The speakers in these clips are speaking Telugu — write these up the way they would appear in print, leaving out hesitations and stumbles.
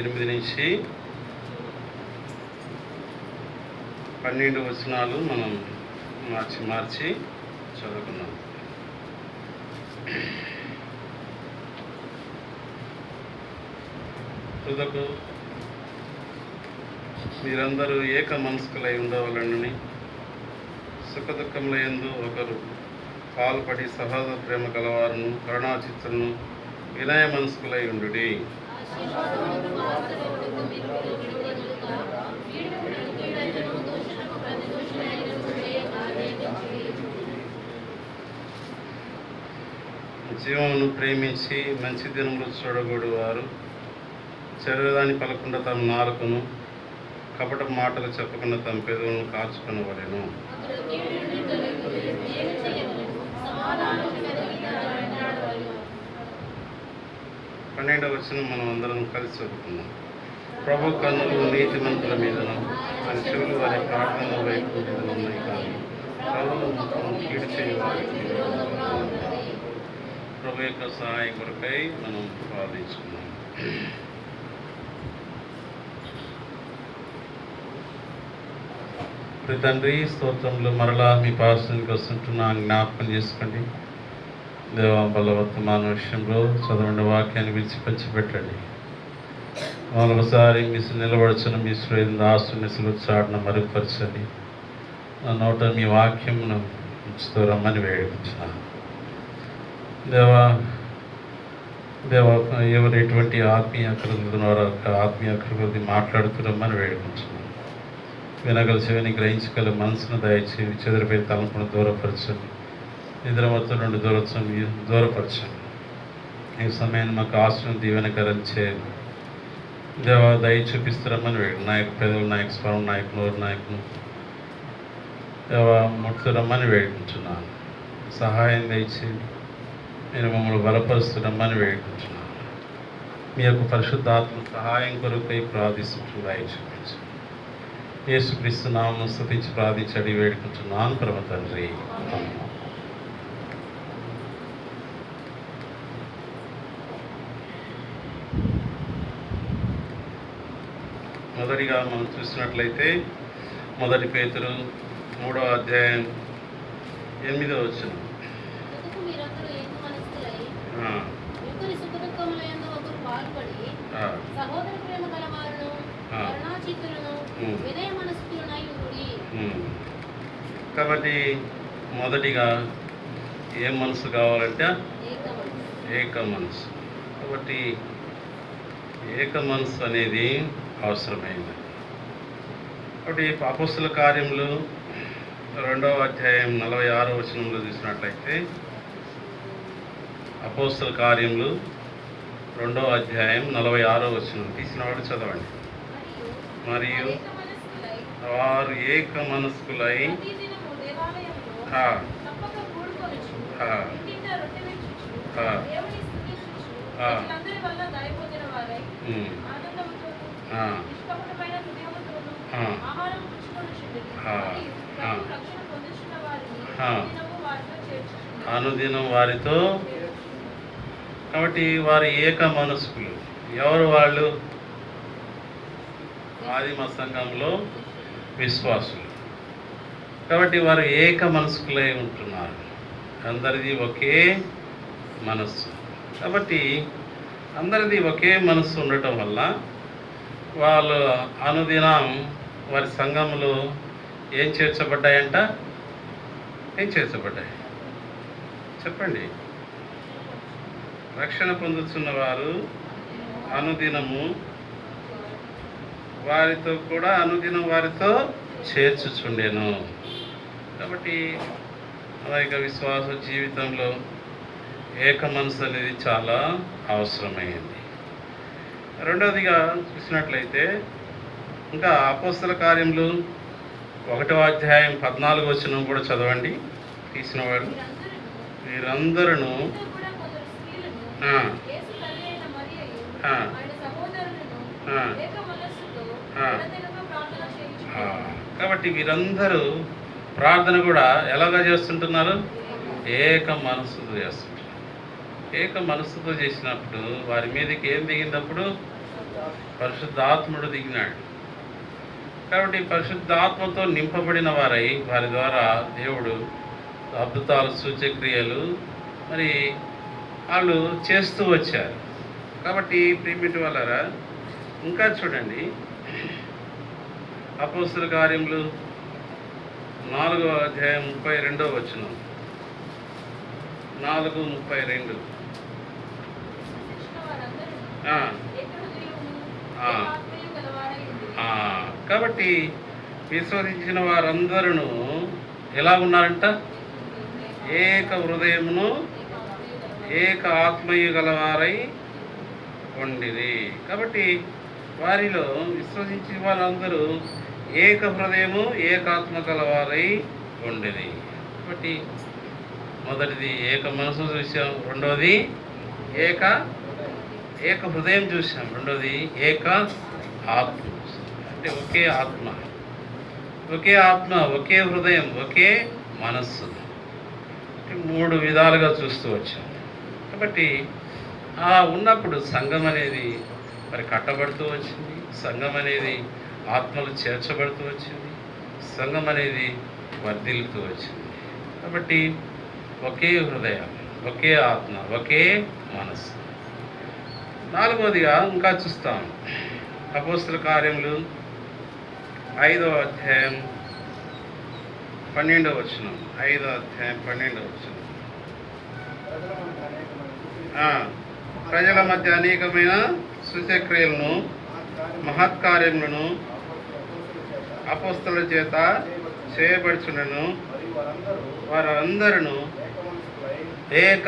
8 నుంచి 12 వచనాలు మనం మార్చి చదువుకున్నాం. తుదకు మీరందరూ ఏక మనస్కులై ఉండవాలని సుఖదుఖముల యందు ఒకరు పాల్పడి సహోదర ప్రేమ గలవారును కరుణాచిత్తులను వినయ మనస్కులై ఉండుడి. జీవమును ప్రేమించి మంచి దినములు చూడగూడు వారు శరీరాన్ని పలకుండా తమ నాలుకను కపట మాటలు చెప్పకుండా తమ పెదవులను కాచుకునవలెను. 12వ వచనం మనం అందరం కలిసి చదువుకున్నాం. ప్రభు కన్నులు నీతిమంతుల మీదను ఆయన చెవులు వారి ప్రార్థన వైపు ఉన్నాయి, కానీ ప్రభువు కీడు చేయవారికి ప్రభు యొక్క సహాయం కొరకై మనం ప్రార్థించుకున్నాం. తండ్రి స్తోత్రంలో మరలా మీ పాసనికి వస్తుంటున్నా జ్ఞాపకం చేసుకోండి. దేవా బలవర్తమాన విషయంలో చదవండి, వాక్యాన్ని విడిచిపెట్టండి. మరొకసారి మీ నిలబడుచున్న మీ ఆస్తుని చాటును మరుగుపరచండి. నా నోట మీ వాక్యమును ఉంచుతూ రమ్మని వేడుకుంటున్నాను. దేవా ఎవరు ఎటువంటి ఆత్మీయ అక్కర్లు ఆత్మీయ అక్కర్లు మాట్లాడుతున్నామని వేడుకుంటున్నాను. వినగల చెవిని గ్రహించగల మనసును దయచేసి చెదిరిపోయి తలంపును దూరపరచండి. నిద్ర మొత్తం నుండి దూరపరచండి. ఈ సమయాన్ని మాకు ఆశ్రయం దీవెనకరం చేయండి. దేవా దయ చూపిస్తారమ్మని వేడు. నాయక పెదవులు, నాయక స్వరం, నాయక నోరు, నాయకును దేవా ముట్టురమ్మని వేడుకుంటున్నాను. సహాయం దయచేయండి. నేను మమ్మల్ని బలపరుస్తున్నామని వేడుకుంటున్నాను. మీ యొక్క పరిశుద్ధాత్మ సహాయం కొరకై ప్రార్థిస్తూ దయ చూపించండి. యేసుక్రీస్తు నామమున స్తుతించి ప్రార్థించి అడిగి వేడుకుంటున్నాను పరమ తండ్రి. మొదటిగా మనం చూసినట్లయితే 1 పేతురు 3వ అధ్యాయం 8వ వచనం. కాబట్టి మొదటిగా ఏ మనసు కావాలంటే ఏక మనసు. కాబట్టి ఏక మనసు అనేది అవసరమైంది. కాబట్టి అపోస్తల కార్యములు 2వ అధ్యాయం 46వ వచనంలో చూసినట్లయితే, అపోస్తల కార్యములు 2వ అధ్యాయం 46వ వచనం తీసినవాడు చదవండి. మరియు వారు ఏక మనస్కులై అనుదినం వారితో. కాబట్టి వారు ఏక మనస్కులు. ఎవరు వాళ్ళు? ఆదిమ సంఘంలో విశ్వాసులు. కాబట్టి వారు ఏక మనస్కులై ఉంటున్నారు. అందరిది ఒకే మనస్సు. కాబట్టి అందరిది ఒకే మనస్సు ఉండటం వల్ల వాళ్ళు అనుదినం వారి సంఘములో ఏం చేర్చబడ్డాయంట? ఏం చేర్చబడ్డాయి చెప్పండి. రక్షణ పొందుతున్న వారు అనుదినము వారితో కూడా అనుదినం వారితో చేర్చుచుండెను. కాబట్టి మన యొక్క విశ్వాస జీవితంలో ఏక మనసు అనేది చాలా అవసరమైంది. రెండవదిగా చూసినట్లయితే ఇంకా అపోస్తల కార్యములు 1వ అధ్యాయం 14వ వచనం కూడా చదవండి తీసినవాడు. వీరందరూ కాబట్టి వీరందరూ ప్రార్థన కూడా ఎలాగా చేస్తుంటున్నారు? ఏక మనస్సుతో చేస్తుంటారు. ఏక మనస్సుతో చేసినప్పుడు వారి మీదకి ఏం దిగినప్పుడు? పరిశుద్ధాత్ముడు దిగినాడు. కాబట్టి పరిశుద్ధాత్మతో నింపబడిన వారై వారి ద్వారా దేవుడు అద్భుతాలు సూచక్రియలు మరి వాళ్ళు చేస్తూ వచ్చారు. కాబట్టి ప్రియమిటి వాళ్ళారా, ఇంకా చూడండి, అపోస్తల కార్యములు 4వ అధ్యాయం 32వ వచనం. 4:32. కాబట్టి విశ్వసించిన వారందరూ ఎలా ఉన్నారంట? ఏక హృదయమును ఏక ఆత్మయు గలవారై ఉండిరి. కాబట్టి వారిలో విశ్వసించిన వారందరూ ఏక హృదయము ఏకాత్మ గలవారై ఉండిరి. కాబట్టి మొదటిది ఏక మనసు చూసాం, రెండోది ఏక హృదయం చూసాం, రెండోది ఏక ఆత్మ. అంటే ఒకే ఆత్మ, ఒకే హృదయం, ఒకే మనస్సు. మూడు విధాలుగా చూస్తూ వచ్చాం. కాబట్టి ఉన్నప్పుడు సంఘం అనేది మరి కట్టబడుతూ వచ్చింది, సంఘం అనేది ఆత్మలు చేర్చబడుతూ వచ్చింది, సంఘం అనేది వర్ధిల్లుతూ వచ్చింది. కాబట్టి ఒకే హృదయం, ఒకే ఆత్మ, ఒకే మనస్సు. 4వదిగా ఇంకా చూస్తాం, అపోస్తల కార్యములు 5వ అధ్యాయం 12వ వచనం. 5వ అధ్యాయం 12వ వచనం. ప్రజల మధ్య అనేకమైన సూచక్రియలను మహత్కార్యములను అపోస్తలుల చేత చేయబడుచుండెను. వారందరూ ఏక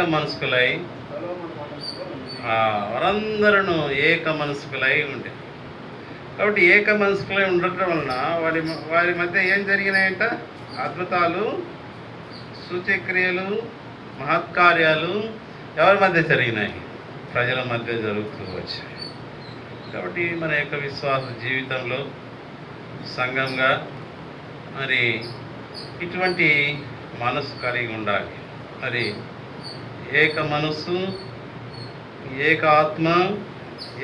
మనస్కులై ఉండే. కాబట్టి ఏక మనస్కులై ఉండటం వలన వారి మధ్య ఏం జరిగినాయంట? అద్భుతాలు సూచక్రియలు మహత్కార్యాలు ఎవరి మధ్య జరిగినాయి? ప్రజల మధ్య జరుగుతూ వచ్చాయి. కాబట్టి మన యొక్క విశ్వాస జీవితంలో సంఘంగా మరి ఇటువంటి మనసు కలిగి ఉండాలి. మరి ఏక మనస్సు, ఏక ఆత్మ,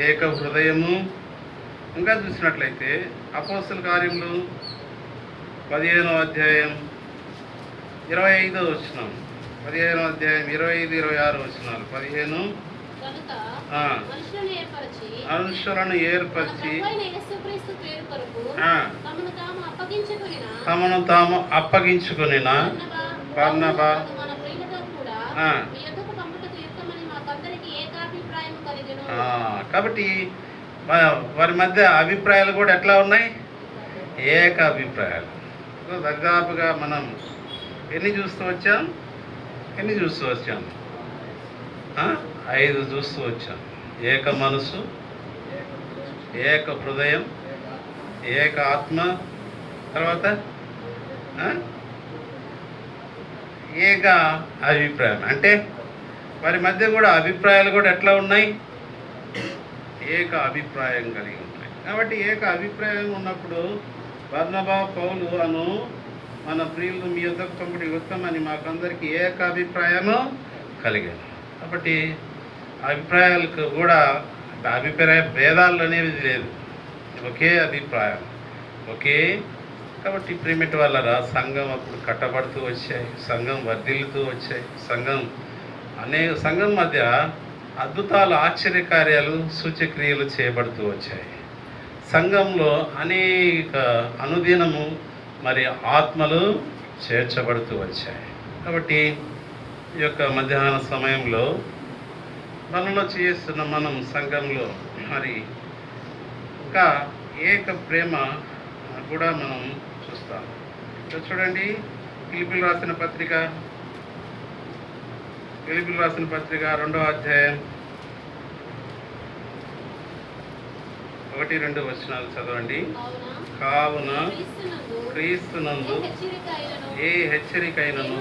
ఏక హృదయము. ఇంకా చూసినట్లయితే అపోస్తల కార్యములు 15వ అధ్యాయం 25వ వచనం, 15వ అధ్యాయం 25-26 వచనాలు. 15 మనుషులను ఏర్పరిచి తమను తాము అప్పగించుకుని బర్నబా కాబట్టి వారి మధ్య అభిప్రాయాలు కూడా ఎట్లా ఉన్నాయి? ఏక అభిప్రాయాలు. దాదాపుగా మనం ఎన్ని చూస్తూ వచ్చాం? 5 చూస్తూ వచ్చాం. ఏక మనసు, ఏక హృదయం, ఏక ఆత్మ, తర్వాత ఏక అభిప్రాయం. అంటే వారి మధ్య కూడా అభిప్రాయాలు కూడా ఎట్లా ఉన్నాయి? ఏక అభిప్రాయం కలిగి ఉంటాయి. కాబట్టి ఏక అభిప్రాయం ఉన్నప్పుడు బర్నబా పౌలు అను మన ప్రియులు మీ యొద్దకు పంపుడు యుద్ధమని మాకందరికీ ఏక అభిప్రాయము కలిగాను. కాబట్టి అభిప్రాయాలకు కూడా అభిప్రాయ భేదాలు అనేవి లేదు, ఒకే అభిప్రాయం, కాబట్టి ప్రియమిటి వాళ్ళరా, సంఘం అప్పుడు కట్టబడుతూ వచ్చాయి, సంఘం వర్ధిల్లుతూ వచ్చాయి, సంఘం మధ్య అద్భుతాలు ఆశ్చర్యకార్యాలు సూచక్రియలు చేయబడుతూ వచ్చాయి. సంఘంలో అనేక అనుదినము మరి ఆత్మలు చేర్చబడుతూ వచ్చాయి. కాబట్టి ఈ యొక్క మధ్యాహ్న సమయంలో మనలో చేస్తున్న మనం సంఘంలో మరి ఇంకా ఏక ప్రేమ కూడా మనం చూస్తాం. చూడండి, ఫిలిప్పీయులకు రాసిన పత్రిక 2వ అధ్యాయం 1-2 వచనాలు చదవండి. కావున క్రీస్తునందు ఏ హెచ్చరికైనను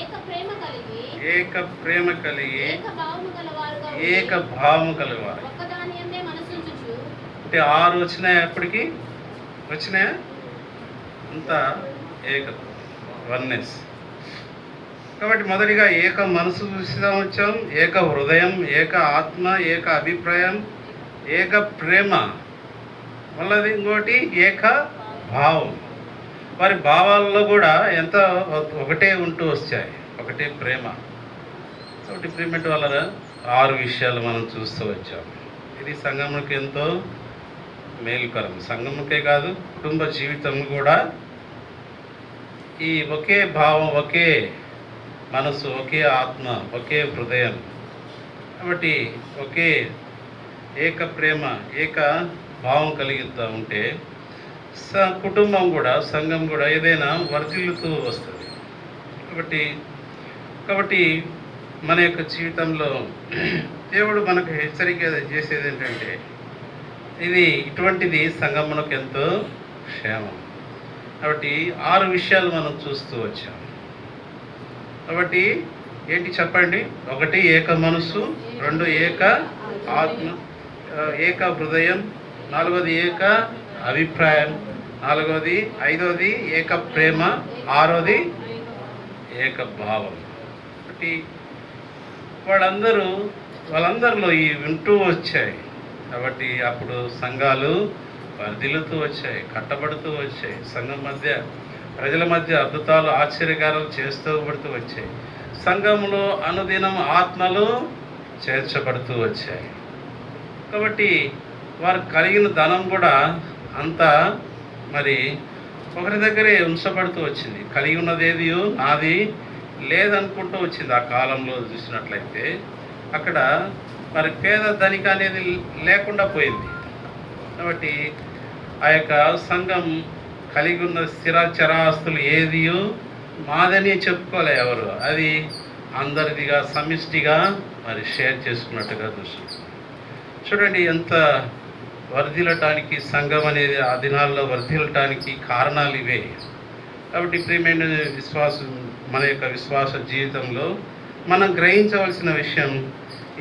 ఏక ప్రేమ కలిగి ఏక భావము కలవారు. అంటే 6 వచ్చినాయా? అప్పటికి వచ్చినాయా? అంతా ఏకత్వం, వన్నెస్. కాబట్టి మొదటిగా ఏక మనసు చూస్తూ వచ్చాం, ఏక హృదయం, ఏక ఆత్మ, ఏక అభిప్రాయం, ఏక ప్రేమ. మళ్ళీ ఇంకోటి ఏక భావం. వారి భావాల్లో కూడా ఎంత ఒకటే ఉంటూ వచ్చాయి, ఒకటే ప్రేమ. ఒకటి ప్రేమటి వల్ల 6 విషయాలు మనం చూస్తూ వచ్చాం. ఇది సంఘమునికి ఎంతో మేలుకరం. సంఘముకే కాదు, కుటుంబ జీవితం కూడా ఈ ఒకే భావం, ఒకే మనసు, ఒకే ఆత్మ, ఒకే హృదయం. కాబట్టి ఒకే ఏక ప్రేమ, ఏక భావం కలిగిస్తూ ఉంటే కుటుంబం కూడా, సంఘం కూడా ఏదైనా వర్ధిల్లుతూ వస్తుంది. కాబట్టి మన యొక్క జీవితంలో దేవుడు మనకు హెచ్చరిక చేసేది ఏంటంటే ఇటువంటిది సంఘమునకు ఎంతో క్షేమం. కాబట్టి 6 విషయాలు మనం చూస్తూ వచ్చాం. కాబట్టి ఏంటి చెప్పండి? 1 ఏక మనసు, 2 ఏక ఆత్మ, ఏక హృదయం, 4వది ఏక అభిప్రాయం, 5వది ఏక ప్రేమ, 6వది ఏక భావం. కాబట్టి వాళ్ళందరిలో ఈ వింటూ వచ్చాయి. కాబట్టి అప్పుడు సంఘాలు వర్ధిల్లుతూ వచ్చాయి, కట్టబడుతూ వచ్చాయి. సంఘం మధ్య, ప్రజల మధ్య అద్భుతాలు, ఆశ్చర్యకారాలు చేస్తూ వచ్చాయి. సంఘంలో అనుదినం ఆత్మలు చేర్చబడుతూ వచ్చాయి. కాబట్టి వారు కలిగిన ధనం కూడా అంతా మరి ఒకరి దగ్గరే ఉంచబడుతూ వచ్చింది. కలిగి ఉన్నదేది నాది లేదనుకుంటూ వచ్చింది. ఆ కాలంలో చూసినట్లయితే అక్కడ మరి పేద ధనిక అనేది లేకుండా పోయింది. కాబట్టి ఆ యొక్క సంఘం కలిగి ఉన్న స్థిర చరాస్తులు ఏది మాదని చెప్పుకోలే ఎవరు. అది అందరిదిగా, సమిష్టిగా మరి షేర్ చేసుకున్నట్టుగా చూడండి. ఎంత వర్ధిల్లటానికి సంఘం అనేది ఆ దినాల్లో వర్ధిల్లటానికి కారణాలు ఇవే. కాబట్టి ప్రియమైన విశ్వాసం, మన యొక్క విశ్వాస జీవితంలో మనం గ్రహించవలసిన విషయం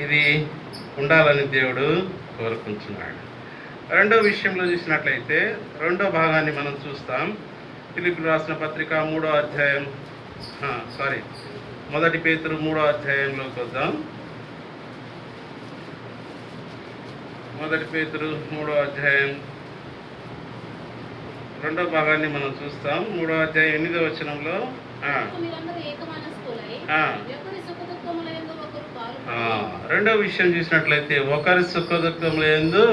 ఇది ఉండాలని దేవుడు కోరుకుంటున్నాడు. 2వ విషయంలో చూసినట్లయితే 2వ భాగాన్ని మనం చూస్తాం. ఫిలిప్పీయులకు రాసిన పత్రిక 3వ అధ్యాయం, 1 పేతురు 3వ అధ్యాయంలోకి వద్దాం. 1 పేతురు 3వ అధ్యాయం 2వ భాగాన్ని మనం చూస్తాం. 3వ అధ్యాయం 8వ వచనంలో 2వ విషయం చూసినట్లయితే ఒకరి సుఖ దుఃఖముల యందు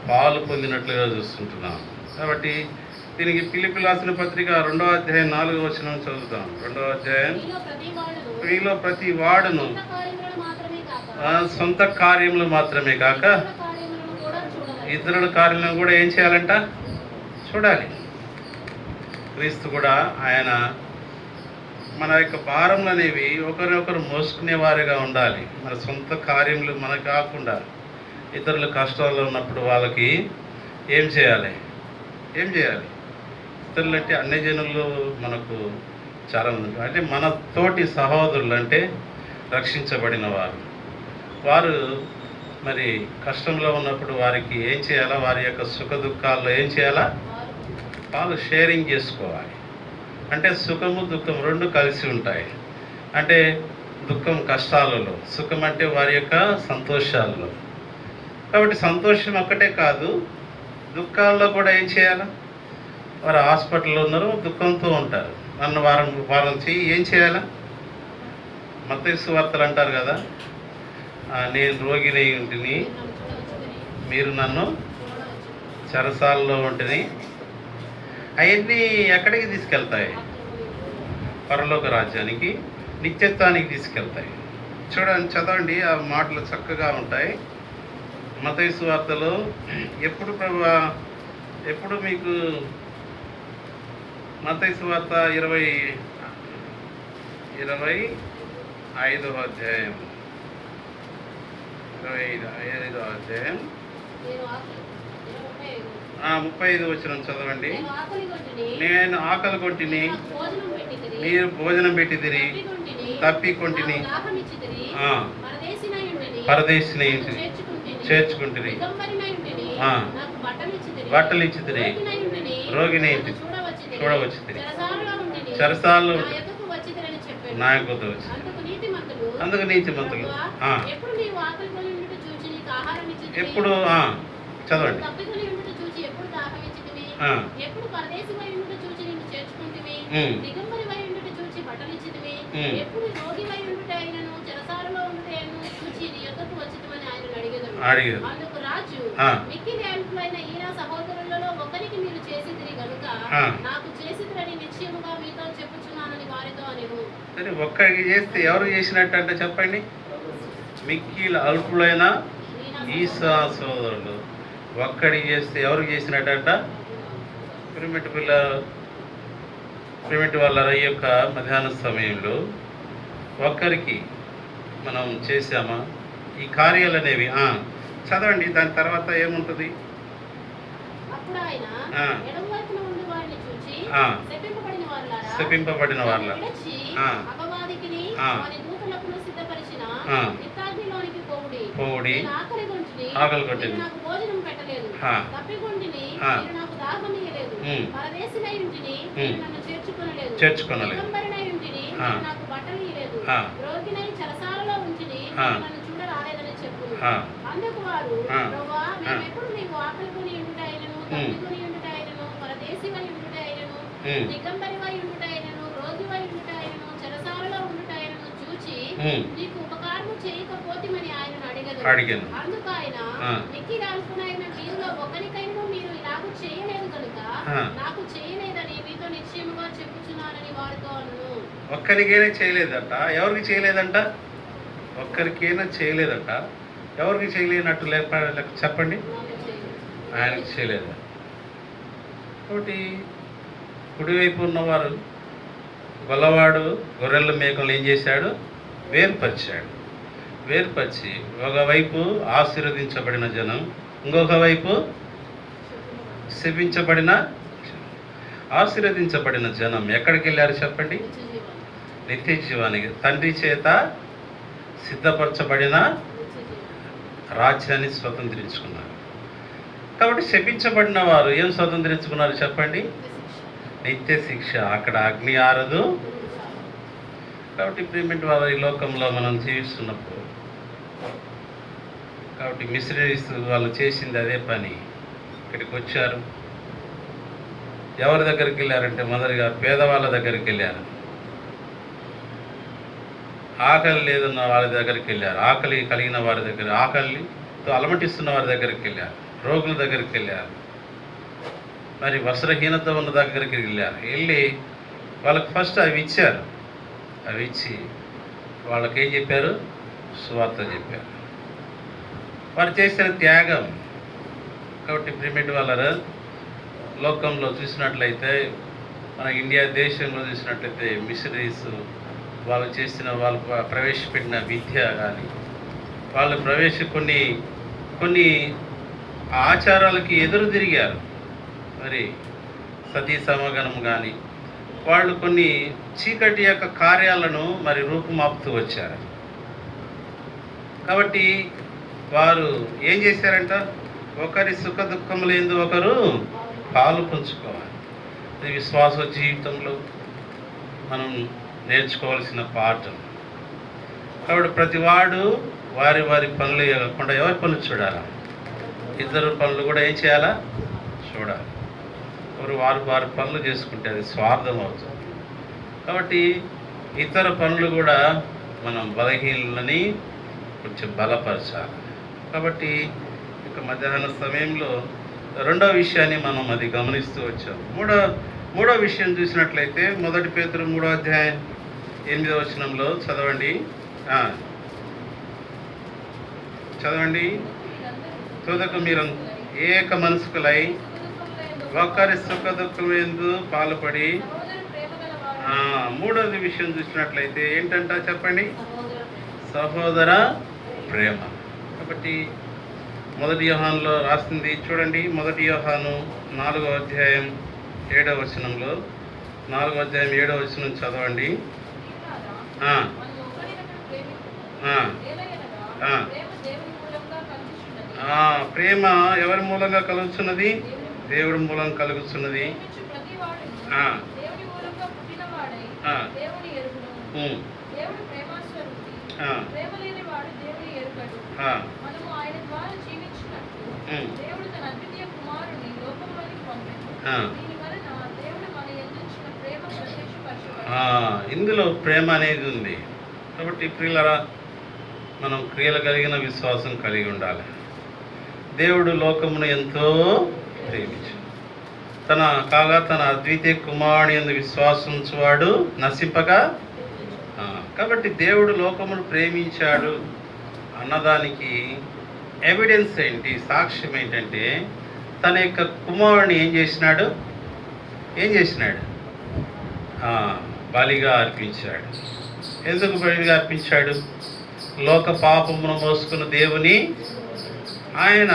పాలు పొందినట్లుగా చూస్తుంటున్నాం. కాబట్టి దీనికి ఫిలిప్పీయులకు రాసిన పత్రిక 2వ అధ్యాయం 4వ వచనం చదువుతాం. 2వ అధ్యాయం, మీలో ప్రతి వాడును సొంత కార్యములు మాత్రమే కాక ఇతరుల కార్యాలను కూడా ఏం చేయాలంట? చూడాలి. క్రీస్తు కూడా ఆయన మన యొక్క భారములు అనేవి ఒకరినొకరు మోసుకునే వారిగా ఉండాలి. మన సొంత కార్యములు మనకు కాకుండా ఇతరుల కష్టాల్లో ఉన్నప్పుడు వాళ్ళకి ఏం చేయాలి? ఇతరులు అంటే అన్ని జనులు మనకు చాలా మంది, అంటే మన తోటి సహోదరులు, అంటే రక్షించబడిన వారు మరి కష్టంలో ఉన్నప్పుడు వారికి ఏం చేయాలా? వారి యొక్క సుఖ దుఃఖాల్లో ఏం చేయాలా? వాళ్ళు షేరింగ్ చేసుకోవాలి. అంటే సుఖము దుఃఖం 2 కలిసి ఉంటాయి. అంటే దుఃఖం కష్టాలలో, సుఖం అంటే వారి యొక్క సంతోషాలలో. కాబట్టి సంతోషం ఒక్కటే కాదు, దుఃఖాల్లో కూడా ఏం చేయాలా? వారు హాస్పిటల్లో ఉన్నారు, దుఃఖంతో ఉంటారు. నన్ను వారం చెయ్యి ఏం చేయాలా? మత్తయి సువార్తలు అంటారు కదా, నేను రోగినై ఉంటిని, మీరు నన్ను చెరసాలలో ఉంటిని. అవన్నీ ఎక్కడికి తీసుకెళ్తాయి? పరలోక రాజ్యానికి, నిత్యత్వానికి తీసుకెళ్తాయి. చూడండి, చదవండి, ఆ మాటలు చక్కగా ఉంటాయి. మత్తయి సువార్తలో ఎప్పుడు మీకు మత్తయి సువార్త 25వ అధ్యాయం 35 వచనం చదవండి. నేను ఆకలి కొంటిని, మీరు భోజనం పెట్టిదిరి, తప్పికొంటిని, పరదేశిని చేర్చుకుంటుని, బట్టలు ఇచ్చిదిరి, రోగిని చూడవచ్చుదిరి, చెరసాలలో నా యొద్దకు వచ్చితిరని చెప్పాను. నా యొద్దకు వచ్చి అందుకు నీతిమంతులు ఎప్పుడు నీవు ఆకలి కొని ఉండుట చూచి నీకు ఆహారం ఇచ్చితివి, ఎప్పుడు చదవండి తప్పికొని ఉండుట చూచి ఎప్పుడు దాహం ఇచ్చితివి, ఎప్పుడు పరదేశివై ఉండుట చూచి నిన్ను చేర్చుకుంటివి, దిగంబరివై ఉండుట చూచి బట్టలు ఇచ్చితివి, ఎప్పుడు రోగివై ఉండుట అయినను చెరసాలలో ఉండుట అయినను చూచి నీ యొద్దకు వచ్చితివని ఆయనను అడిగెదరు. అందుకు రాజు, మిక్కిలి అల్పులైన ఈ నా సహోదరులలో ఒకరికి మీరు చేసితిరి గనుక నాకు చేసితిరని నిశ్చయముగా మీతో చెప్పుచున్నానని వారితో అనెను. సరే, ఒక్కరికి చేస్తే ఎవరు చేసినట్టు అంటే చెప్పండి. మిక్కిలి అల్పులైన ఈ సహోదరులు ఒక్కడికి చేస్తే ఎవరు చేసినట్టంట? ప్రిమిటి వాళ్ళ ఈ యొక్క మధ్యాహ్న సమయంలో ఒక్కరికి మనం చేసామా ఈ కార్యాలు అనేవి? చదవండి, దాని తర్వాత ఏముంటుంది? శపింపబడిన వాళ్ళ పోవుడి ఆకలి కొట్టింది చేర్చుకొనలేదు అందుకు వారు, ప్రభువా, మేమెప్పుడు నీవు ఆకలి కొని ఉండుట అయినను, తప్పికొని ఉండుట అయినను, పరదేశివై ఉండుట అయినను, దిగంబరివై ఉండుట అయినను, రోగివై ఉండుట అయినను, చెరసాలలో ఉండుట అయినను చూచి నీకు ఉపకారము చేయకపోతిమని ఆయనను అడిగెదరు. అందుకు ఆయన, మిక్కిలి అల్పులైన మీలో ఒకరికైనా మీరు ఇలాగూ చేయలేదు కనుక నాకు చేయలేదని మీతో నిశ్చయముగా చెప్పుచున్నానని వారితో అను. ఒక్కరికైనా చేయలేదంట. ఎవరికి చేయలేదంట? ఒక్కరికైనా చేయలేదంట. ఎవరికి చేయలేనట్టు చెప్పండి. ఆయనకి చేయలేదు. కాబట్టి కుడివైపు ఉన్నవారు గొల్లవాడు గొర్రెల మేకలు ఏం చేశాడు? వేరుపరిచి ఒకవైపు ఆశీర్వదించబడిన జనం, ఇంకొక వైపు ఆశీర్వదించబడిన జనం ఎక్కడికి వెళ్ళారు చెప్పండి? నిత్య జీవానికి, తండ్రి చేత సిద్ధపరచబడిన రాజ్యాన్ని స్వతంత్రించుకున్నారు. కాబట్టి శపించబడిన వారు ఏం స్వతంత్రించుకున్నారు చెప్పండి? నిత్య శిక్ష. అక్కడ అగ్ని ఆరదు. కాబట్టి ప్రేమిటి వారు ఈ లోకంలో మనం జీవిస్తున్నప్పుడు, కాబట్టి మిషనరీస్ వాళ్ళు చేసింది అదే పని. ఇక్కడికి వచ్చారు. ఎవరి దగ్గరికి వెళ్ళారంటే మొదటిగా పేదవాళ్ళ దగ్గరికి వెళ్ళారు. ఆకలి లేదన్న వారి దగ్గరికి వెళ్ళారు. ఆకలి కలిగిన వారి దగ్గర, ఆకలితో అలమటిస్తున్న వారి దగ్గరికి వెళ్ళారు. రోగుల దగ్గరికి వెళ్ళారు. మరి వస్త్రహీనత ఉన్న దగ్గరికి వెళ్ళి వాళ్ళకి ఫస్ట్ అవి ఇచ్చారు. అవి ఇచ్చి వాళ్ళకి ఏం చెప్పారు? సువార్త చెప్పారు. వారు చేసిన త్యాగం. కాబట్టి ప్రిమిటి వాళ్ళ లోకంలో చూసినట్లయితే, మన ఇండియా దేశంలో చూసినట్లయితే మిషనరీస్ వాళ్ళు ప్రవేశపెట్టిన విద్య కానీ, వాళ్ళు కొన్ని ఆచారాలకి ఎదురు తిరిగారు. మరి సతీ సమాగమం కానీ, వాళ్ళు కొన్ని చీకటి యొక్క కార్యాలను మరి రూపుమాపుతూ వచ్చారు. కాబట్టి వారు ఏం చేశారంట? ఒకరి సుఖ దుఃఖములందు ఒకరు పాలు పంచుకోవాలి. ఇది విశ్వాస జీవితంలో మనం నేర్చుకోవాల్సిన పాఠం. కాబట్టి ప్రతివాడు వారి పనులు కాకుండా ఎవరి పనులు చూడాలా? ఇద్దరు పనులు కూడా ఏం చేయాలా? చూడాలి. వారి పనులు చేసుకుంటే అది స్వార్థం అవుతుంది. కాబట్టి ఇతర పనులు కూడా మనం బలహీనలని కొంచెం బలపరచాలి. కాబట్టి ఇక మధ్యాహ్న సమయంలో రెండవ విషయాన్ని మనం అది గమనిస్తూ వచ్చాం. మూడో విషయం చూసినట్లయితే 1 పేతురు 3వ అధ్యాయం 8వ వచనంలో చదవండి. తుదకు మీరు ఏక మనసుకులై ఒకరి సుఖ దుఃఖమందు పాలుపడి. మూడవది విషయం చూసినట్లయితే ఏంటంట చెప్పండి? సహోదర ప్రేమ. కాబట్టి 1 యోహానులో రాసింది చూడండి. 1 యోహాను 4వ అధ్యాయం 7వ వచనంలో, 4వ అధ్యాయం 7వ వచనం చదవండి. ప్రేమ ఎవరి మూలంగా కలుగుతున్నది? దేవుడి మూలంగా కలుగుతున్నది. దేవుడు ప్రేమాస్వరూపి, ప్రేమ లేని వాడు దేవుని ఎరుగడు. మనము ఆయన ద్వారా జీవించినట్లు దేవుడు తన అద్వితీయ కుమారుని లోకంలోనికి పంపాడు. దీని వలన దేవుడు మన యందుంచిన ప్రేమ ప్రత్యక్షపరచబడింది. ఇందులో ప్రేమ అనేది ఉంది. కాబట్టి ప్రియులరా, మనం క్రియలు కలిగిన విశ్వాసం కలిగి ఉండాలి. దేవుడు లోకమును ఎంతో ప్రేమించాడు, తన అద్వితీయ కుమారుని యందు విశ్వాసం ఉంచువాడు నశింపగా. కాబట్టి దేవుడు లోకమును ప్రేమించాడు అన్నదానికి ఎవిడెన్స్ ఏంటి, సాక్ష్యం ఏంటంటే తన యొక్క కుమారుని ఏం చేసినాడు, బలిగా అర్పించాడు. ఎందుకు బలిగా అర్పించాడు? లోక పాపమును మోసుకున్న దేవుని ఆయన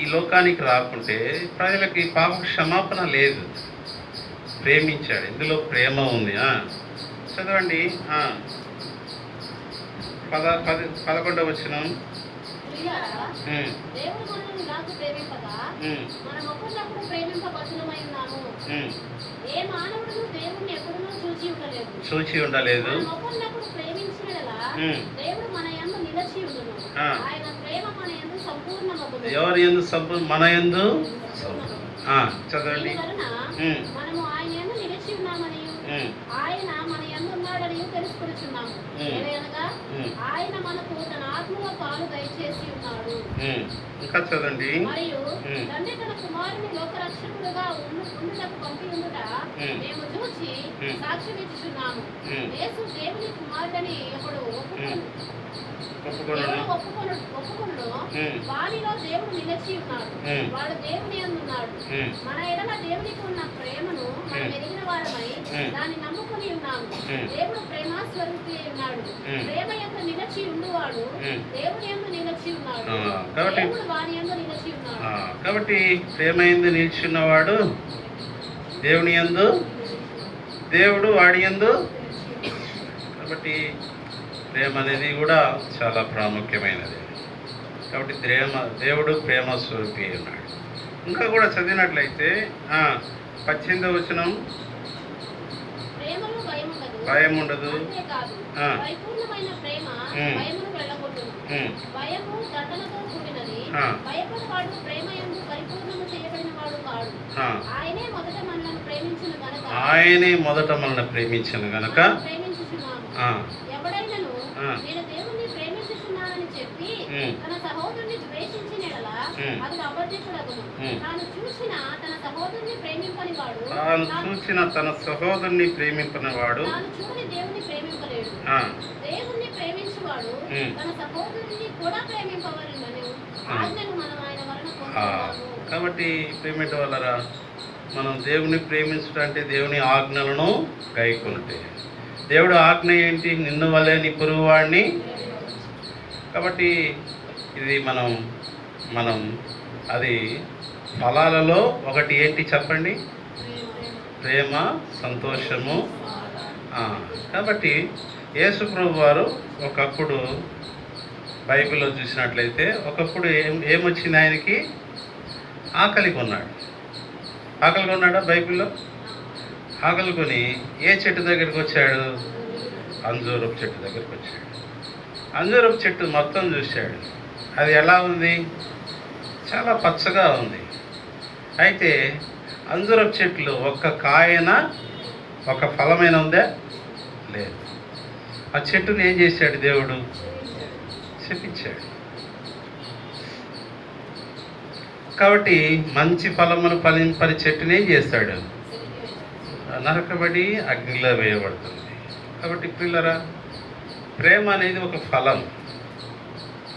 ఈ లోకానికి రాకుంటే ప్రజలకి పాప క్షమాపణ లేదు. ప్రేమించాడు. ఇందులో ప్రేమ ఉంది. చదవండి 11వ వచనం. చూచి ఉండలేదు. ఎవరి యందు సంపూర్ణ? మన యందు. చదవండి. ఆయన మన యందు ఉన్నాడని తెలుసుకొనుచున్నాము. ఆయన మనకు తన ఆత్మలో పాలు దయచేసి ఉన్నాడు. ఇంకా చదవండి. మరియు తండ్రి తన కుమారుని లోక రక్షకుడుగా ఉండుటకు పంపి ఉండుట మేము చూచి సాక్ష్యం ఇచ్చుచున్నాము. యేసు దేవుని కుమారుడని ఎప్పుడు ఒప్పుకొనుడు వారిలో దేవుడు నిలిచి ఉన్నాడు. వాడు దేవుని యందు ఉన్నాడు. మన ఎడల దేవునికి ఉన్న ప్రేమను మనం ఎరిగిన వారమై దాన్ని నమ్ముకుని ఉన్నాము. దేవుడు ప్రేమాస్వరూపి ఉన్నాడు. ప్రేమ యందు నిలిచి ఉండువాడు దేవుని యందు నిలిచి ఉన్నాడు. దేవుడు వారి యందు నిలిచి ఉన్నాడు. కాబట్టి ప్రేమ యందు నిలిచి ఉన్నవాడు దేవుని యందు, దేవుడు వాడి యందు. కాబట్టి ప్రేమ అనేది కూడా చాలా ప్రాముఖ్యమైనది. కాబట్టి దేవుడు ప్రేమ స్వరూపి ఉన్నాడు. ఇంకా కూడా చదివినట్లయితే 18వ వచనం. భయం ఉండదు. ఆయనే మొదట మనల్ని ప్రేమించను గనక నేను దేవుణ్ణి ప్రేమించుచున్నానని చెప్పి తన సహోదరుని ద్వేషించిన యెడల అతడు అబద్ధికుడగును. తాను చూచిన తన సహోదరుని ప్రేమింపని వాడు తాను చూడని దేవుని ప్రేమింపలేడు. దేవుణ్ణి ప్రేమించువాడు తన సహోదరుని కూడా ప్రేమింపవలెనని ఆజ్ఞను మనం ఆయన వలన పొందుతాము. కాబట్టి ప్రేమించ వలరా మనం దేవుని ప్రేమించడం అంటే దేవుని ఆజ్ఞలను గైకొనుటే. దేవుడు ఆజ్ఞ ఏంటి? నిన్ను వలె నీ పొరుగువాడిని. కాబట్టి ఇది మనం అది ఫలాలలో ఒకటి ఏంటి చెప్పండి? ప్రేమ, సంతోషము. కాబట్టి యేసు ప్రభు వారు ఒకప్పుడు బైబిల్లో చూసినట్లయితే ఒకప్పుడు ఏమొచ్చింది ఆయనకి? ఆకలి కొన్నాడా బైబిల్లో? ఆకలి కొని ఏ చెట్టు దగ్గరికి వచ్చాడు? అంజూరపు చెట్టు దగ్గరికి వచ్చాడు. అంజూరపు చెట్టు మొత్తం చూశాడు. అది ఎలా ఉంది? చాలా పచ్చగా ఉంది. అయితే అంజూరపు చెట్లు ఒక్క కాయన ఒక ఫలమైన ఉందా? లేదు. ఆ చెట్టుని ఏం చేశాడు దేవుడు? శపించాడు. కాబట్టి మంచి ఫలమును ఫలింపని చెట్టుని ఏం చేస్తాడు? నరకబడి అగ్నిలో వేయబడుతుంది. కాబట్టి పిల్లరా, ప్రేమ అనేది ఒక ఫలం.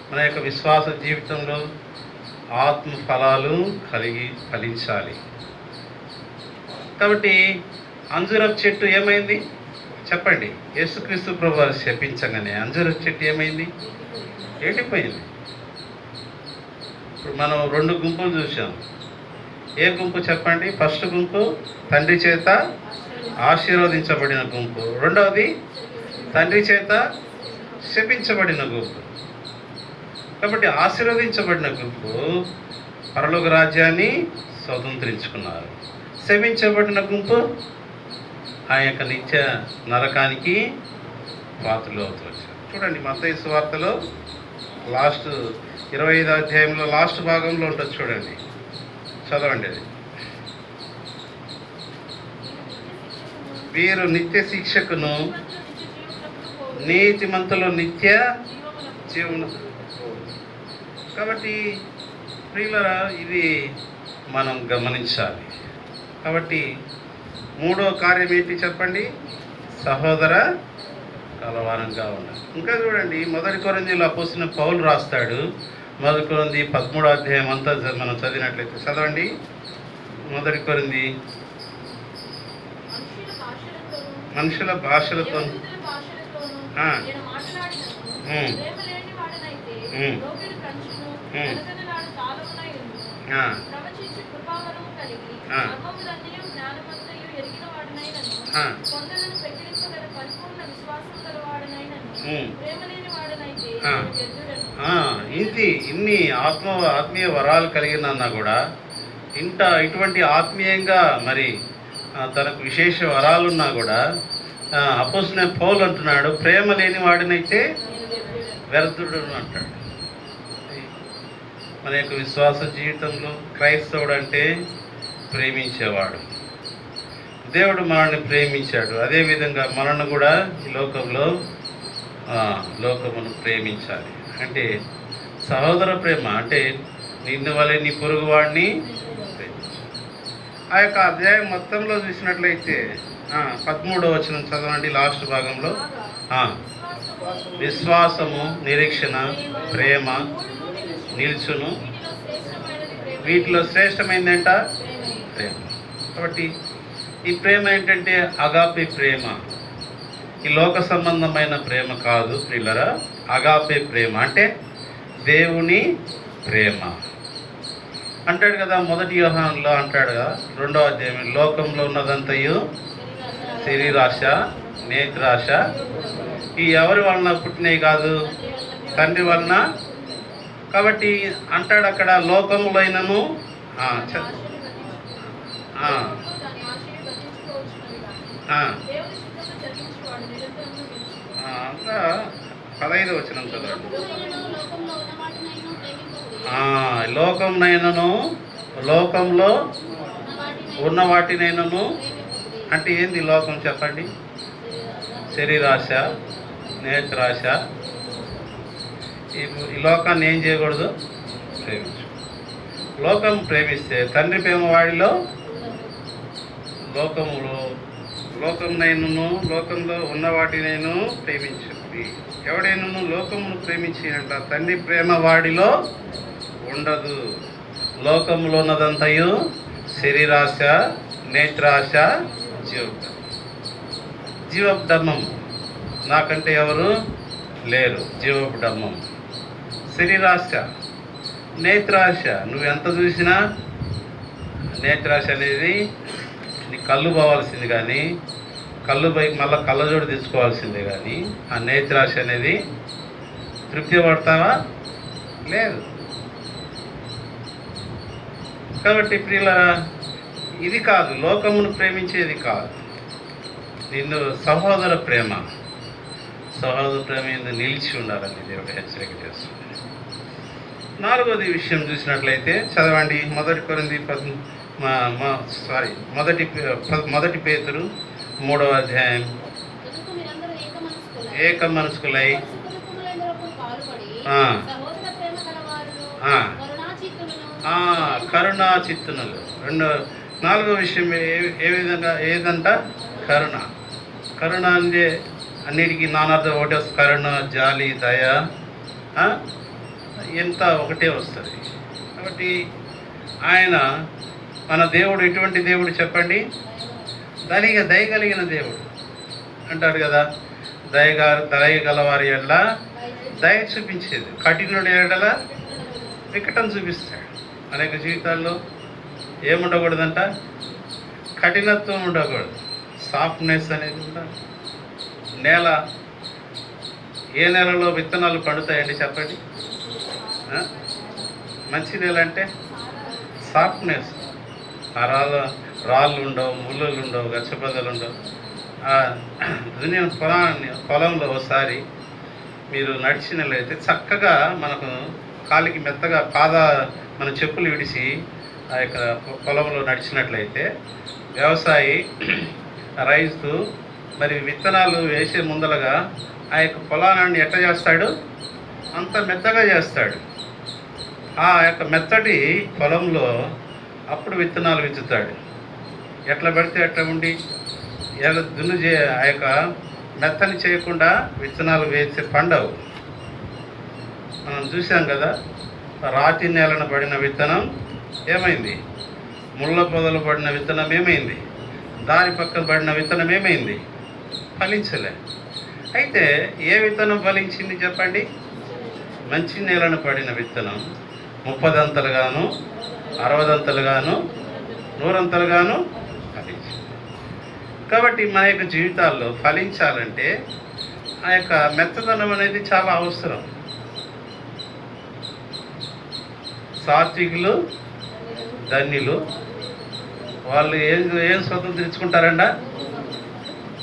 మన యొక్క విశ్వాస జీవితంలో ఆత్మ ఫలాలు కలిగి ఫలించాలి. కాబట్టి అంజూరపు చెట్టు ఏమైంది చెప్పండి? యేసుక్రీస్తు ప్రభువు శపించగానే అంజూరపు చెట్టు ఏమైంది? ఎండిపోయింది. ఇప్పుడు మనం 2 గుంపులు చూసాం. ఏ గుంపు చెప్పండి? ఫస్ట్ గుంపు తండ్రి చేత ఆశీర్వదించబడిన గుంపు. రెండవది తండ్రి చేత శపించబడిన గుంపు. కాబట్టి ఆశీర్వదించబడిన గుంపు పరలోక రాజ్యాన్ని స్వతంత్రించుకున్నారు. శపించబడిన గుంపు ఆ యొక్క నిత్య నరకానికి పాత్రలు అవుతూ వచ్చారు. చూడండి మత్తయి సువార్తలో లాస్ట్ 25వ అధ్యాయంలో లాస్ట్ భాగంలో ఉంటుంది చూడండి, చదవండి అది. వీరు నిత్య శిక్షకును నీతిమంతులు నిత్య జీవన. కాబట్టి ప్రియులరా ఇది మనం గమనించాలి. కాబట్టి మూడో కార్యం ఏంటి చెప్పండి? సహోదర కలవారంగా ఉండాలి. ఇంకా చూడండి 1 కొరింథీయుల అపోస్తలుడైన పౌలు రాస్తాడు. 1 కొరింథీ 13వ అధ్యాయం అంతా మనం చదివినట్లయితే చదవండి. 1 కొరింథీ మనుషుల భాషలతో ఇన్ని ఆత్మీయ వరాలు కలిగినన్నా కూడా ఇటువంటి ఆత్మీయంగా మరి తనకు విశేష వరాలున్నా కూడా అపోస్తలుడైన పౌలు అంటున్నాడు, ప్రేమ లేని వాడినైతే వ్యర్థుడు అంటాడు. మన యొక్క విశ్వాస జీవితంలో క్రైస్తవుడు అంటే ప్రేమించేవాడు. దేవుడు మనల్ని ప్రేమించాడు, అదేవిధంగా మనల్ని కూడా ఈ లోకమును ప్రేమించాలి. అంటే సహోదర ప్రేమ అంటే నిన్ను వలె నీ పొరుగు వాడిని ప్రేమించాలి. ఆ యొక్క అధ్యాయం మొత్తంలో చూసినట్లయితే 13వ వచనం చదవండి, లాస్ట్ భాగంలో. విశ్వాసము, నిరీక్షణ, ప్రేమ నిల్చును, వీటిలో శ్రేష్టమైందంట ప్రేమ. కాబట్టి ఈ ప్రేమ ఏంటంటే అగాపే ప్రేమ. ఈ లోక సంబంధమైన ప్రేమ కాదు ప్రియులరా. అగాపే ప్రేమ అంటే దేవుని ప్రేమ అంటాడు కదా. 1 యోహానులో అంటాడు కదా 2వ అధ్యాయం, లోకంలో ఉన్నదంతయు శరీరాశ, నేత్రాశ, ఈ ఎవరి వలన పుట్టినవి కాదు, తండ్రి వలన. కాబట్టి అంటాడు అక్కడ లోకములైనను అంతా 15వ వచనం చదవండి. లోకంనైనను, లోకంలో ఉన్న వాటినైనను అంటే ఏంది లోకం చెప్పండి? శరీరాశ, నేత్రాశ. ఈ లోకాన్ని ఏం చేయకూడదు? ప్రేమించు. లోకం ప్రేమిస్తే తండ్రి ప్రేమ వాడిలో లోకంనైనను, లోకంలో ఉన్న వాటినైనా ప్రేమించుంది. ఎవడైనా లోకమును ప్రేమించి అంట తండ్రి ప్రేమ వాడిలో ఉండదు. లోకంలో ఉన్నదంతయు శరీరాశ, నేత్రాశ, జీవపు ధర్మం. నాకంటే ఎవరు లేరు. జీవపు ధర్మం, శరీరాశ, నేత్రాశ. నువ్వు ఎంత చూసినా నేత్రాశ అనేది నీ కళ్ళు పోవాల్సింది, కానీ కళ్ళు పైకి మళ్ళీ కళ్ళజోడు తెచ్చుకోవాల్సిందే. కానీ ఆ నేత్రాశ అనేది తృప్తి పడతావా? లేదు. కాబట్టి ప్రియులారా, ఇది కాదు, లోకమును ప్రేమించేది కాదు. నిన్ను సహోదర ప్రేమ మీద నిలిచి ఉండాలని దేవుడు హెచ్చరిక చేస్తుంది. 4వది విషయం చూసినట్లయితే చదవండి. 1 కొరింథీ 1 పేతురు 3వ అధ్యాయం. ఏక మనస్కులై కరుణా చిత్తునులు. 4వ విషయం ఏ విధంగా ఏదంట? కరుణ. కరుణ అంటే అన్నిటికీ నానార్థం ఒకటే వస్తుంది. కరుణ, జాలి, దయ ఎంత ఒకటే వస్తుంది. కాబట్టి ఆయన మన దేవుడు ఎటువంటి దేవుడు చెప్పండి? దయ కలిగిన దేవుడు అంటాడు కదా. దయ గలవారి ఎడల దయ చూపించేది, కఠినుడి ఎడల వికటం చూపిస్తాడు. అనేక జీవితాల్లో ఏముండకూడదంట? కఠినత్వం ఉండకూడదు, సాఫ్ట్నెస్ అనేది ఉండాలి. ఏ నెలలో విత్తనాలు పండుతాయండి చెప్పండి? మంచి నేల అంటే సాఫ్ట్నెస్. ఆ రాళ్ళు ఉండవు, ముళ్ళులు ఉండవు, గచ్చబద్దలు ఉండవు. ఆ దున్నిన పొలంలో ఒకసారి మీరు నడిచినట్లయితే చక్కగా మనకు కాలికి మెత్తగా మన చెప్పులు విడిచి ఆ యొక్క పొలంలో నడిచినట్లయితే వ్యవసాయి రైతు మరి విత్తనాలు వేసే ముందలగా ఆ యొక్క పొలాన్ని ఎట్లా చేస్తాడు, అంత మెత్తగా చేస్తాడు. ఆ యొక్క మెత్తటి పొలంలో అప్పుడు విత్తనాలు విత్తుతాడు. ఎట్లా పడితే అట్లా ఉండి ఆ యొక్క మెత్తని చేయకుండా విత్తనాలు వేసే పండవు. మనం చూసాం కదా, రాతి నేలను పడిన విత్తనం ఏమైంది, ముళ్ళ పొదలు పడిన విత్తనం ఏమైంది, దారి పక్కన పడిన విత్తనం ఏమైంది, ఫలించలే. అయితే ఏ విత్తనం ఫలించింది చెప్పండి? మంచి నేలను పడిన విత్తనం 30 అంతలుగాను 60 అంతలుగాను 100 అంతలుగాను ఫలించింది. కాబట్టి మన యొక్క జీవితాల్లో ఫలించాలంటే ఆ యొక్క మెత్తదనం అనేది చాలా అవసరం. సాత్వికులు ధన్యులు, వాళ్ళు ఏం స్వతంత్రించుకుంటారంట?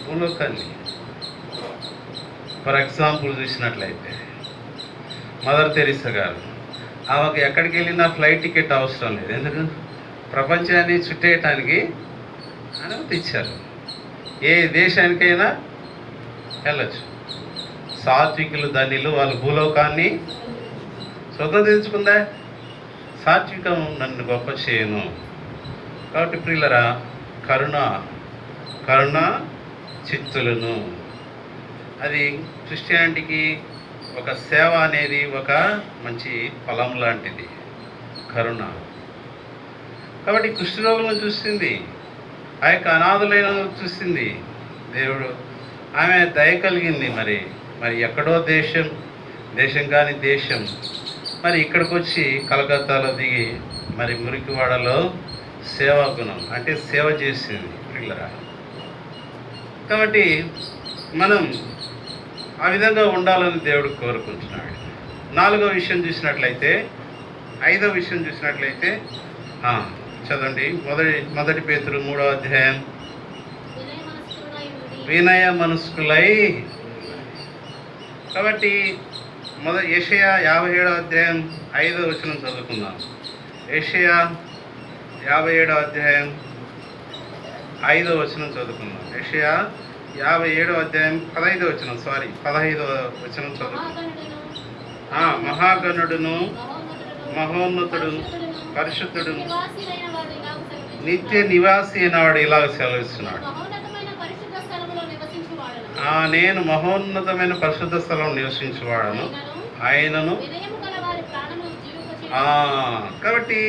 భూలోకాన్ని. ఫర్ ఎగ్జాంపుల్ చూసినట్లయితే మదర్ తెరీసా గారు, ఆమెకు ఎక్కడికి వెళ్ళినా ఫ్లైట్ టికెట్ అవసరం లేదు. ఎందుకు? ప్రపంచాన్ని చుట్టేయటానికి అనుమతి ఇచ్చారు. ఏ దేశానికైనా వెళ్ళచ్చు. సాత్వికులు ధన్యులు, వాళ్ళు భూలోకాన్ని స్వతంత్రించుకుందా? సాత్వికం నన్ను గొప్ప చేయను. కాబట్టి ప్రియులరా, కరుణ చిత్తులను, అది క్రిస్టియానిటీకి ఒక సేవ అనేది ఒక మంచి ఫలం లాంటిది కరుణ. కాబట్టి కుష్ఠరోగులను చూసింది, ఆ యొక్క అనాథులైన చూసింది దేవుడు. ఆమె దయ కలిగింది. మరి ఎక్కడో దేశం కాని దేశం మరి ఇక్కడికి వచ్చి కలకత్తాలో దిగి మరి మురికివాడలో సేవా గుణం అంటే సేవ చేసింది పిల్లరా. కాబట్టి మనం ఆ విధంగా ఉండాలని దేవుడు కోరుకుంటున్నాడు. 4వ విషయం చూసినట్లయితే, 5వ విషయం చూసినట్లయితే చదవండి. మొదటి పేతురు 3వ అధ్యాయం, వినయ మనస్కులై. కాబట్టి యెషయా 57వ అధ్యాయం 5వ వచనం చదువుకుందాం. యెషయా 57వ అధ్యాయం 5వ వచనం చదువుకుందాం. యెషయా 57వ అధ్యాయం 15వ వచనం 15వ వచనం చదువుకుందాం. మహాగణుడును మహోన్నతుడును పరిశుద్ధుడును నిత్య నివాసి అయినవాడు ఇలాగ సెలవిస్తున్నాడు, నేను మహోన్నతమైన పరిశుద్ధ స్థలంలో నివసించేవాడను, ఆయనను. కాబట్టి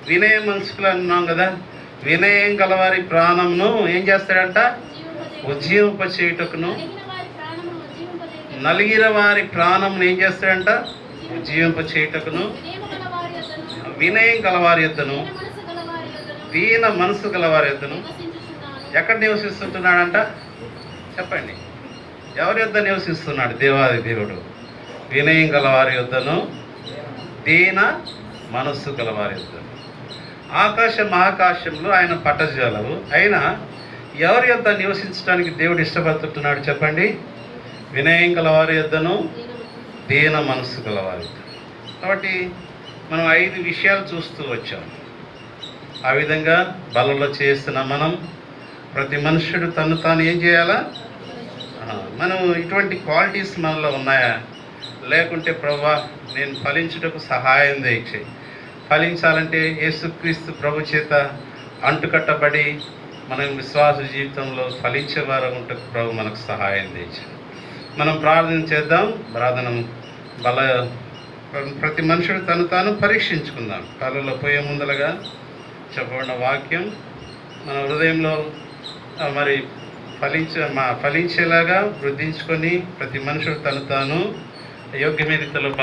వినయ మనసుకులు అన్నాం కదా, వినయం గలవారి ప్రాణమును ఏం చేస్తాడంట? ఉజ్జీవింపచేయుటకును. నలిగిన వారి ప్రాణమును ఏం చేస్తాడంట? ఉజ్జీవింపచేయుటకును. వినయం గలవారి యొద్దను, దీన మనసు గలవారి యొద్దను ఎక్కడ నివసిస్తుంటున్నాడంట? చెప్పండి, ఎవరి యొద్ద నివసిస్తున్నాడు? దేవాది దేవుడు. వినయం గలవారి యొద్దను, దీన మనస్సు గలవారి యొద్దను. మహాకాశంలో ఆయన పట్టజాలవు. అయినా ఎవరి యొద్ద నివసించడానికి దేవుడు ఇష్టపడుతున్నాడు చెప్పండి? వినయం గలవారి యొద్దను, దీన మనస్సు గలవారి యొద్దను. కాబట్టి మనం 5 విషయాలు చూస్తూ వచ్చాం. ఆ విధంగా బలలో చేస్తున్న మనం ప్రతి మనుష్యుడు తను తాను ఏం చేయాలా? మనం ఇటువంటి క్వాలిటీస్ మనలో ఉన్నాయా? లేకుంటే ప్రభువా నేను ఫలించుటకు సహాయం దయచేయి. ఫలించాలంటే యేసుక్రీస్తు ప్రభు చేత అంటుకట్టబడి మనం విశ్వాస జీవితంలో ఫలించేవారు ఉంటకు ప్రభు మనకు సహాయం దయచేయి. మనం ప్రార్థన చేద్దాం. ప్రతి మనుషుడు తను తాను పరీక్షించుకుందాం. కళ్ళలో పోయే ముందలుగా చెప్పబడిన వాక్యం మన హృదయంలో మరి ఫలించేలాగా వృద్ధించుకొని ప్రతి మనుషుడు తను తాను యోగ్యమైన రీతిలో